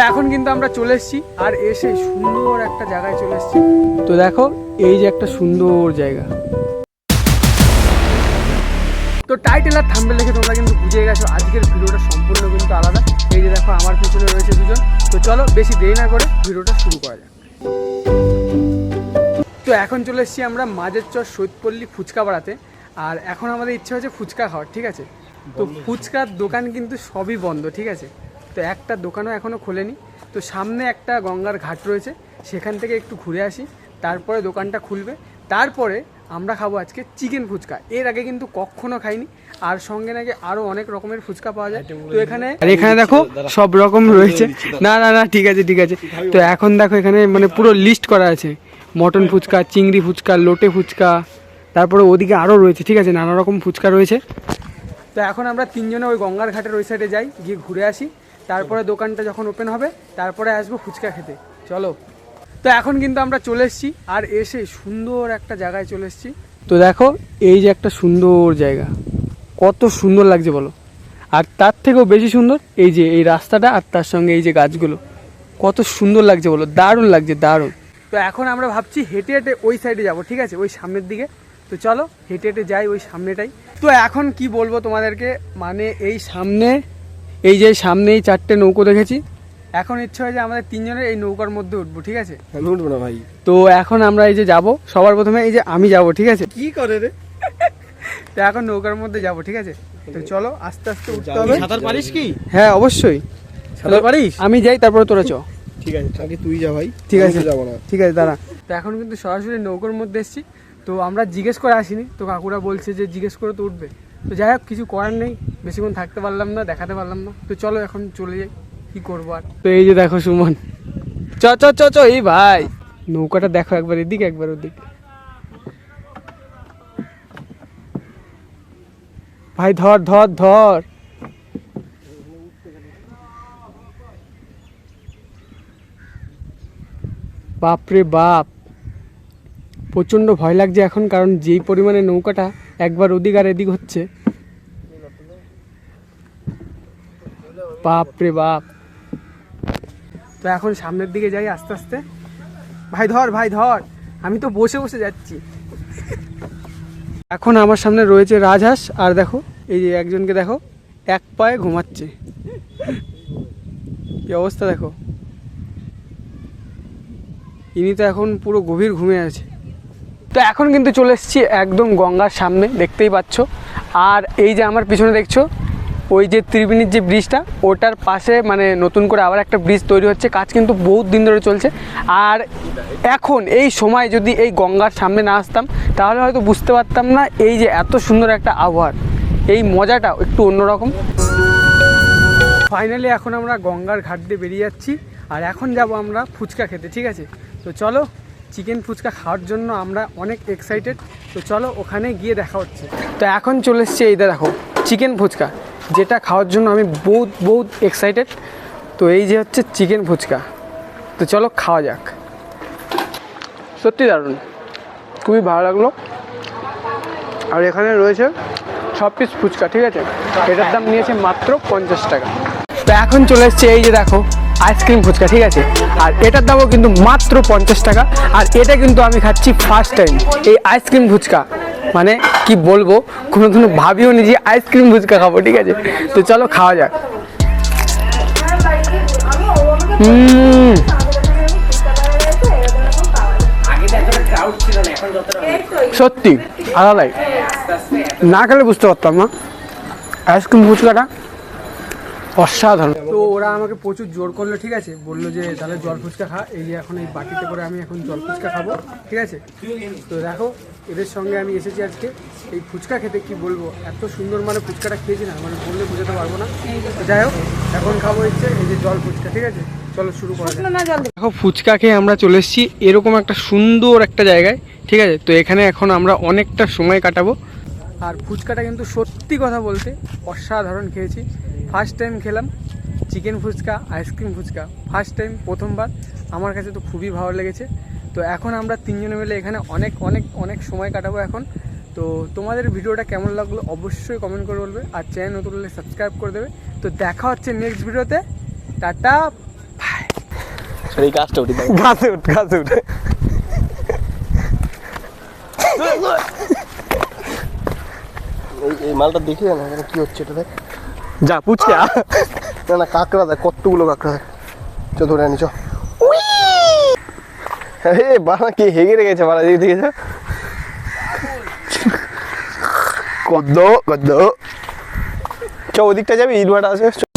এখন কিন্তু আমরা চলে এসেছি আর এসে সুন্দর একটা জায়গায় চলে এসেছি। তো দেখো এই যে একটা সুন্দর জায়গা। তো টাইটেল আর থাম্বনেল দেখে তোমরা কিন্তু বুঝে গেছো আজকের ভিডিওটা সম্পূর্ণ কিন্তু আলাদা। এই যে দেখো আমার পিছনে রয়েছে দুজন। তো চলো বেশি দেরি না করে ভিডিওটা শুরু করা যাক। তো এখন চলে এসেছি আমরা মাঝের চর সৈয়দপল্লী ফুচকা পাড়াতে। আর এখন আমাদের ইচ্ছা হচ্ছে ফুচকা খাওয়ার, ঠিক আছে। তো ফুচকার দোকান কিন্তু সবই বন্ধ, ঠিক আছে। তো একটা দোকানও এখনও খোলেনি। তো সামনে একটা গঙ্গার ঘাট রয়েছে, সেখান থেকে একটু ঘুরে আসি, তারপরে দোকানটা খুলবে। তারপরে আমরা খাবো আজকে চিকেন ফুচকা। এর আগে কিন্তু কখনো খাইনি। আর সঙ্গে নাকি আরও অনেক রকমের ফুচকা পাওয়া যায়। তো এখানে দেখো সব রকম রয়েছে। না না না ঠিক আছে ঠিক আছে। তো এখন দেখো এখানে মানে পুরো লিস্ট করা আছে, মটন ফুচকা, চিংড়ি ফুচকা, লোটে ফুচকা, তারপরে ওদিকে আরও রয়েছে, ঠিক আছে, নানা রকম ফুচকা রয়েছে। তো এখন আমরা তিনজনে ওই গঙ্গার ঘাটের ওই সাইডে যাই, গিয়ে ঘুরে আসি, তারপরে দোকানটা যখন ওপেন হবে তারপরে আসবো ফুচকা খেতে। চলো। তো এখন কিন্তু আমরা চলে এসেছি আর এসে সুন্দর একটা জায়গায় চলে এসেছি। তো দেখো এই যে একটা সুন্দর জায়গা, কত সুন্দর লাগছে বলো। আর তার থেকেও বেশি সুন্দর এই যে এই রাস্তাটা, আর তার সঙ্গে এই যে গাছগুলো, কত সুন্দর লাগছে বলো, দারুণ লাগছে দারুণ। তো এখন আমরা ভাবছি হেঁটে হেঁটে ওই সাইডে যাব, ঠিক আছে, ওই সামনের দিকে। তো চলো হেঁটে হেঁটে যাই ওই সামনেটাই। তো এখন কি বলবো তোমাদেরকে, মানে এই সামনে এই যে সামনেই চারটে নৌকো দেখেছি। এখন ইচ্ছা হয় যে আমাদের তিনজনের এই নৌকার মধ্যে উঠবো, ঠিক আছে। উঠবো না ভাই। তো এখন আমরা এই যে যাব, সবার প্রথমে এই যে আমি যাব, ঠিক আছে। কি করে রে? তো এখন নৌকার মধ্যে যাব, ঠিক আছে। তো চলো আস্তে আস্তে উঠতে হবে। সাঁতার পারিস কি? হ্যাঁ অবশ্যই সাঁতার পারিস? আমি যাই তারপরে তোরা চ। ঠিক আছে আগে তুই যা ভাই। ঠিক আছে যাবো না। ঠিক আছে দাঁড়া। তো এখন কিন্তু সরাসরি নৌকার মধ্যে এসেছি। তো আমরা জিজ্ঞেস করে আসিনি, তো কাকুরা বলছে যে জিজ্ঞেস করে তো উঠবে। তো যাই হোক, কিছু করার নেই, বেশিক্ষণ থাকতে পারলাম না, দেখাতে পারলাম না। তো চলো এখন চলে যাই, কি করবো আর। তো এই যে দেখো সুমন, চ চ চ চ। এই ভাই নৌকাটা দেখো, একবার এদিকে একবার ওদিক। ভাই ধর ধর ধর। বাপরে বাপ, প্রচণ্ড ভয় লাগছে এখন, কারণ যেই পরিমাণে নৌকাটা একবার ওদিক আর এদিক হচ্ছে, বাপরে বাপ। তো এখন সামনের দিকে যাই আস্তে আস্তে। ভাই ধর ভাই ধর, আমি তো বসে বসে যাচ্ছি। এখন আমার সামনে রয়েছে রাজহাঁস, আর দেখো এই যে একজনকে দেখো এক পায়ে ঘুমাচ্ছে, কি অবস্থা দেখো। ইনি তো এখন পুরো গভীর ঘুমে আছে। তো এখন কিন্তু চলে এসেছি একদম গঙ্গার সামনে, দেখতেই পাচ্ছ। আর এই যে আমার পিছনে দেখছো ওই যে ত্রিবেণীর যে ব্রিজটা, ওটার পাশে মানে নতুন করে আবার একটা ব্রিজ তৈরি হচ্ছে। কাজ কিন্তু বহুত দিন ধরে চলছে। আর এখন এই সময় যদি এই গঙ্গার সামনে না আসতাম তাহলে হয়তো বুঝতে পারতাম না এই যে এত সুন্দর একটা আবহাওয়া, এই মজাটা একটু অন্যরকম। ফাইনালি এখন আমরা গঙ্গার ঘাট দিয়ে বেরিয়ে যাচ্ছি, আর এখন যাব আমরা ফুচকা খেতে, ঠিক আছে। তো চলো, চিকেন ফুচকা খাওয়ার জন্য আমরা অনেক এক্সাইটেড। তো চলো ওখানে গিয়ে দেখা হচ্ছে। তো এখন চলে এসছে এই দেখো চিকেন ফুচকা, যেটা খাওয়ার জন্য আমি বহুত বহুত এক্সাইটেড। তো এই যে হচ্ছে চিকেন ফুচকা। তো চলো খাওয়া যাক। সত্যি দারুণ, খুবই ভালো লাগলো। আর এখানে রয়েছে 6 পিস ফুচকা, ঠিক আছে। এটার দাম নিয়েছে মাত্র 50 টাকা। তো এখন চলে এসছে এই যে দেখো আইসক্রিম ফুচকা, ঠিক আছে। আর এটার দামও কিন্তু মাত্র 50 টাকা। আর এটা কিন্তু আমি খাচ্ছি ফার্স্ট টাইম এই আইসক্রিম ফুচকা। মানে কি বলবো, কোনো ভাবিও নি যে আইসক্রিম ফুচকা খাবো, ঠিক আছে। তো চলো খাওয়া যাক। সত্যি আলাদাই, না খেলে বুঝতে পারতাম না আইসক্রিম ফুচকাটা অসাধারণ। তো ওরা আমাকে প্রচুর জোর করলো, ঠিক আছে, বললো যে তাহলে জল ফুচকা খা। এই যে এখন এই বাটিতে করে আমি এখন জল ফুচকা খাবো, ঠিক আছে। তো দেখো এদের সঙ্গে আমি এসেছি আজকে এই ফুচকা খেতে। কি বলবো, এত সুন্দর মানে ফুচকাটা খেয়েছি না, মানে বললে বোঝাতে পারবো না। যাই হোক এখন খাবো হচ্ছে এই যে জল ফুচকা, ঠিক আছে। চলো শুরু করা যাক। দেখো ফুচকা খেয়ে আমরা চলে এসেছি এরকম একটা সুন্দর একটা জায়গায়, ঠিক আছে। তো এখানে এখন আমরা অনেকটা সময় কাটাবো। আর ফুচকাটা কিন্তু সত্যি কথা বলতে অসাধারণ খেয়েছি। ফার্স্ট টাইম খেলাম chicken fuchka, ice cream fuchka, first time, প্রথমবার। আমার কাছে তো খুবই ভালো লেগেছে। তো এখন আমরা তিনজনে মিলে এখানে অনেক অনেক অনেক সময় কাটাবো এখন। তো তোমাদের ভিডিওটা কেমন লাগলো অবশ্যই কমেন্ট করে বলবে, আর চ্যানেল নতুন হলে সাবস্ক্রাইব করে দেবে। তো দেখা হচ্ছে নেক্সট ভিডিওতে। টাটা। এই গাছটা উঠি গাছে উঠ গাছে উঠ এই মালটা দেখি না এখানে কি হচ্ছে এটা দেখ যা পুচকে না না কাঁকড়া দেখ কতগুলো কাঁকড়া দেখ চ ধরে আনি চ হে বাবা কি হেগে রেখেছে বাড়া দিকে দিকে যা কদ্দ কদ্দ চ ওদিকটা যাবি ইট ভাটা আছে